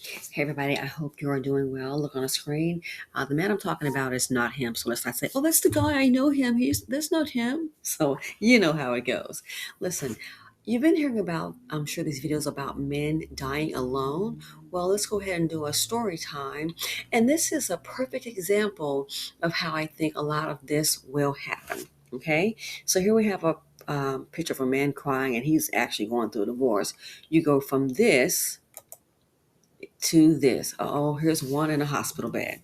Hey everybody, I hope you are doing well. Look on the screen. The man I'm talking about is not him. So let's not say, oh, that's the guy, I know him. That's not him. So you know how it goes. Listen, you've been hearing about, I'm sure, these videos about men dying alone. Well, let's go ahead and do a story time. And this is a perfect example of how I think a lot of this will happen. Okay. So here we have a picture of a man crying, and he's actually going through a divorce. You go from this to this. Oh, here's one in a hospital bed.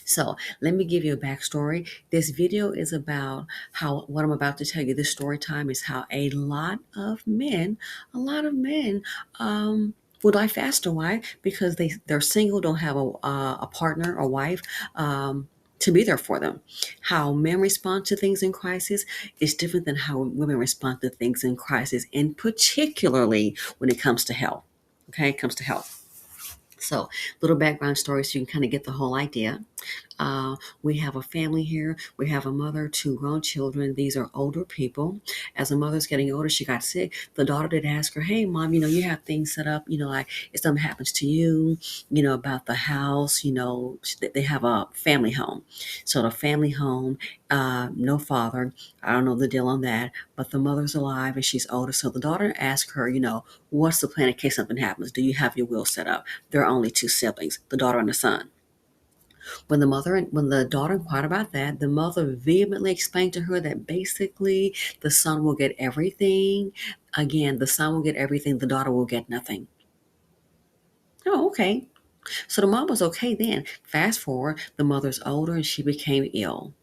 So let me give you a backstory. This video is about how what I'm about to tell you, this story time, is how a lot of men will die faster. Why? Because they're single, don't have a partner or wife. To be there for them. How men respond to things in crisis is different than how women respond to things in crisis, and particularly when it comes to health. Okay, it comes to health. So, little background story so you can kind of get the whole idea. We have a family here. We have a mother, two grown children. These are older people. As the mother's getting older, she got sick. The daughter did ask her, hey, mom, you have things set up, like if something happens to you, about the house, they have a family home. So the family home, no father. I don't know the deal on that, but the mother's alive and she's older. So the daughter asked her, what's the plan in case something happens? Do you have your will set up? There are only two siblings, the daughter and the son. When the daughter inquired about that, the mother vehemently explained to her that basically the son will get everything. Again, the son will get everything, the daughter will get nothing. Oh, okay. So the mom was okay then. Fast forward, the mother's older and she became ill.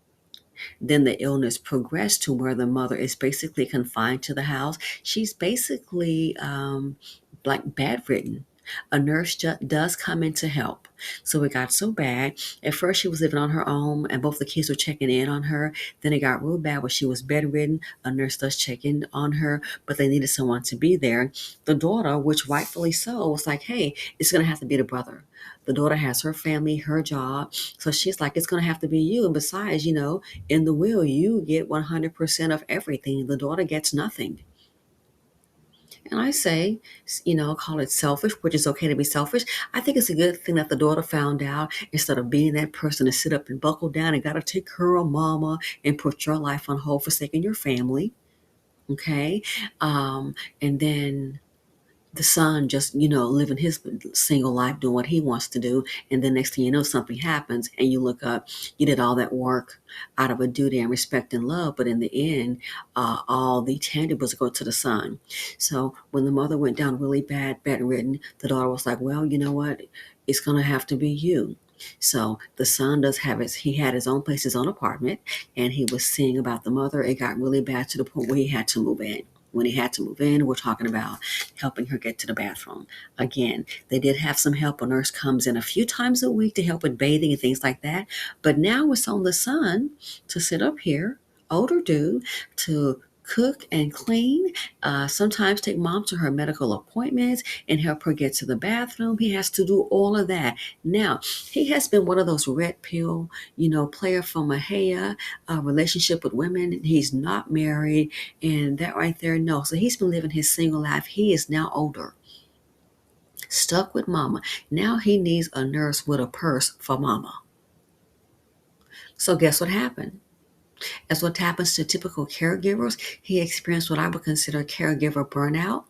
Then the illness progressed to where the mother is basically confined to the house. She's basically like bedridden. A nurse does come in to help. So it got so bad. At first, she was living on her own, and both the kids were checking in on her. Then it got real bad where she was bedridden. A nurse does check in on her, but they needed someone to be there. The daughter, which rightfully so, was like, hey, it's going to have to be the brother. The daughter has her family, her job. So she's like, it's going to have to be you. And besides, in the will, you get 100% of everything. The daughter gets nothing. And I say, call it selfish, which is okay to be selfish. I think it's a good thing that the daughter found out instead of being that person to sit up and buckle down and got to take care of mama and put your life on hold, forsaking your family. Okay. And then the son just, living his single life, doing what he wants to do. And then next thing you know, something happens and you look up, you did all that work out of a duty and respect and love. But in the end, all the tangibles go to the son. So when the mother went down really bad, bedridden, the daughter was like, well, you know what? It's going to have to be you. So the son he had his own place, his own apartment, and he was seeing about the mother. It got really bad to the point where he had to move in. When he had to move in, we're talking about helping her get to the bathroom. Again, they did have some help. A nurse comes in a few times a week to help with bathing and things like that. But now it's on the son to sit up here, older dude, to cook and clean, sometimes take mom to her medical appointments and help her get to the bathroom. He has to do all of that. Now, he has been one of those red pill, player from Mahia, relationship with women. He's not married, and that right there, no. So he's been living his single life. He is now older, stuck with mama. Now he needs a nurse with a purse for mama. So guess what happened? As what happens to typical caregivers, he experienced what I would consider caregiver burnout.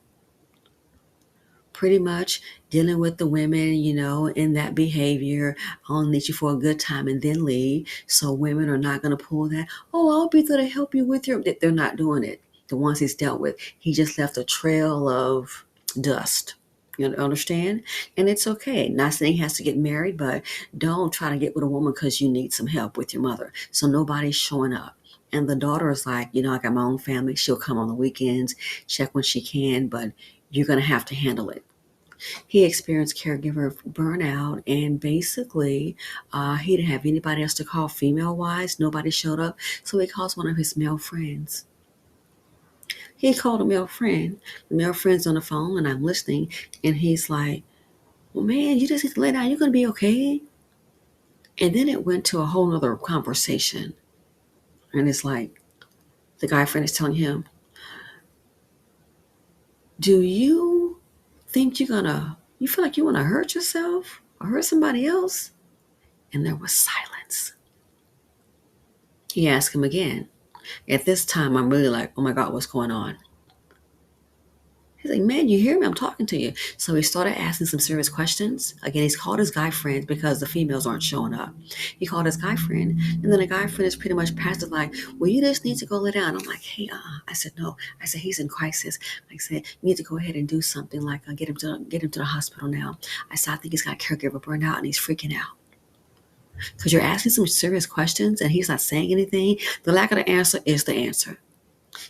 Pretty much dealing with the women, in that behavior. I'll need you for a good time and then leave. So women are not going to pull that, oh, I'll be there to help you with your, they're not doing it. The ones he's dealt with, he just left a trail of dust. You understand? And it's okay. Not saying he has to get married, but don't try to get with a woman because you need some help with your mother. So nobody's showing up. And the daughter is like, I got my own family. She'll come on the weekends, check when she can, but you're going to have to handle it. He experienced caregiver burnout, and basically, he didn't have anybody else to call female-wise. Nobody showed up, so he calls one of his male friends. He called a male friend. The male friend's on the phone, and I'm listening, and he's like, well, man, you just need to lay down. You're going to be okay. And then it went to a whole nother conversation. And it's like, the guy friend is telling him, do you think you're going to You feel like you want to hurt yourself or hurt somebody else? And there was silence. He asked him again. At this time, I'm really like, oh my God, what's going on? He's like, man, you hear me? I'm talking to you. So he started asking some serious questions. Again, he's called his guy friend because the females aren't showing up. He called his guy friend, and then the guy friend is pretty much passive, like, well, you just need to go lay down. I'm like, hey, I said, no. I said, he's in crisis. I said, you need to go ahead and do something like get him to the hospital now. I said, I think he's got caregiver burnout and he's freaking out. Because you're asking some serious questions and he's not saying anything. The lack of the answer is the answer.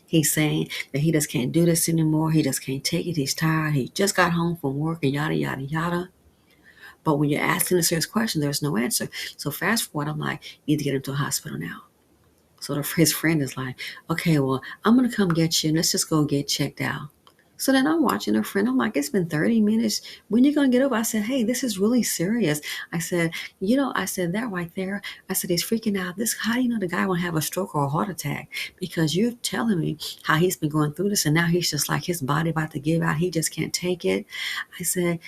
He's saying that he just can't do this anymore. He just can't take it. He's tired. He just got home from work and yada, yada, yada. But when you're asking a serious question, there's no answer. So fast forward, I'm like, you need to get him to a hospital now. So his friend is like, okay, well, I'm going to come get you and let's just go get checked out. So then I'm watching her friend. I'm like, it's been 30 minutes. When you going to get over? I said, hey, this is really serious. I said, I said that right there. I said, he's freaking out. How do you know the guy won't have a stroke or a heart attack? Because you're telling me how he's been going through this and now he's just like his body about to give out. He just can't take it. I said,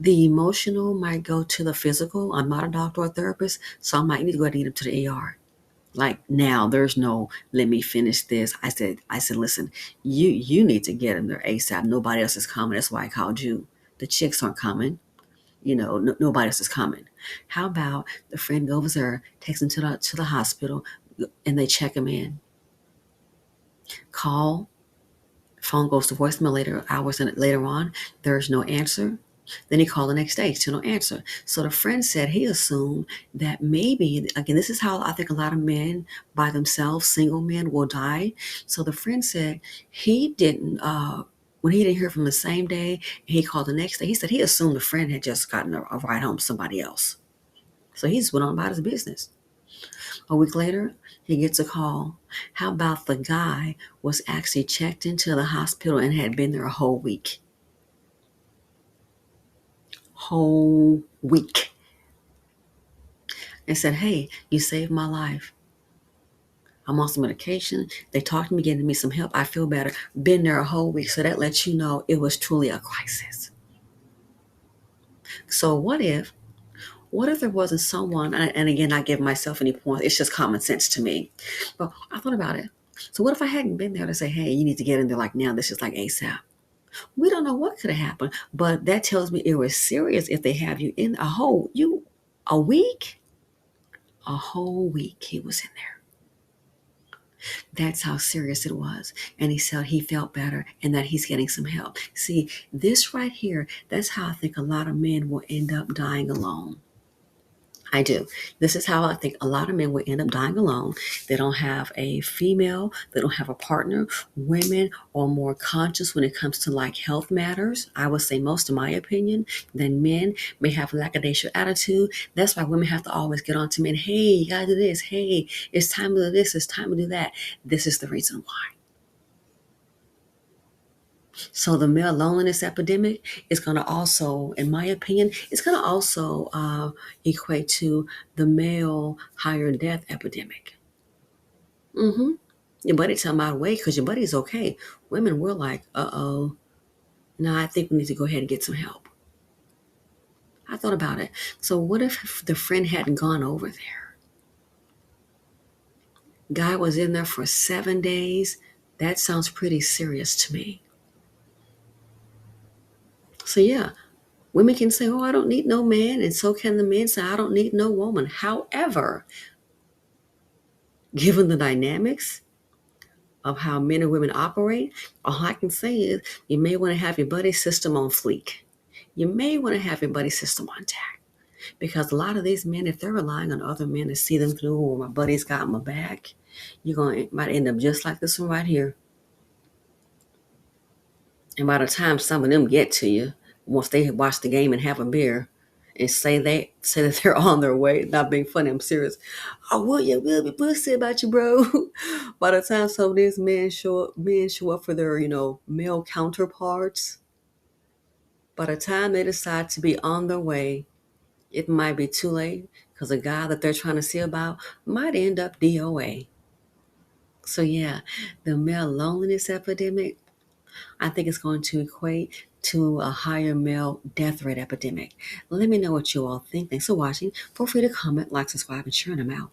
the emotional might go to the physical. I'm not a doctor or a therapist, so I might need to go ahead and get him to the ER. Like now, there's no let me finish this. I said, listen, you need to get him there ASAP. Nobody else is coming. That's why I called you. The chicks aren't coming. Nobody else is coming. How about the friend goes there, takes him to the hospital, and they check him in. Call, phone goes to voicemail hours later on. There's no answer. Then he called the next day, still no answer. So the friend said he assumed that maybe, again, this is how I think a lot of men by themselves, single men, will die. So the friend said he didn't, when he didn't hear from the same day, he called the next day. He said he assumed the friend had just gotten a ride home to somebody else. So he just went on about his business. A week later, he gets a call. How about the guy was actually checked into the hospital and had been there a whole week? Whole week. And said, hey, you saved my life. I'm on some medication. They talked to me, getting me some help. I feel better. Been there a whole week. So that lets you know it was truly a crisis. So what if there wasn't someone, and again, I give myself any points. It's just common sense to me. But I thought about it. So what if I hadn't been there to say, hey, you need to get in there like now. This is like ASAP. We don't know what could have happened, but that tells me it was serious if they have you in a week, a whole week he was in there. That's how serious it was. And he said he felt better and that he's getting some help. See, this right here, that's how I think a lot of men will end up dying alone. I do. This is how I think a lot of men will end up dying alone. They don't have a female, they don't have a partner. Women are more conscious when it comes to like health matters. I would say most, in my opinion, than men may have a lackadaisical attitude. That's why women have to always get on to men. Hey, you gotta do this. Hey, it's time to do this. It's time to do that. This is the reason why. So the male loneliness epidemic is going to also, in my opinion, it's going to also equate to the male higher death epidemic. Mm-hmm. Your buddy tell him out of way because your buddy's okay. Women were like, uh-oh, no, I think we need to go ahead and get some help. I thought about it. So what if the friend hadn't gone over there? Guy was in there for 7 days. That sounds pretty serious to me. So yeah, women can say, oh, I don't need no man. And so can the men say, I don't need no woman. However, given the dynamics of how men and women operate, all I can say is you may want to have your buddy system on fleek. You may want to have your buddy system on tack. Because a lot of these men, if they're relying on other men to see them through, or my buddy's got my back, might end up just like this one right here. And by the time some of them get to you, once they watch the game and have a beer, and say that they're on their way, not being funny, I'm serious. Oh, will be pussy about you, bro. By the time some of these men show up for their, male counterparts, by the time they decide to be on their way, it might be too late because the guy that they're trying to see about might end up DOA. So yeah, the male loneliness epidemic, I think it's going to equate to a higher male death rate epidemic. Let me know what you all think. Thanks for watching. Feel free to comment, like, subscribe, and share them out.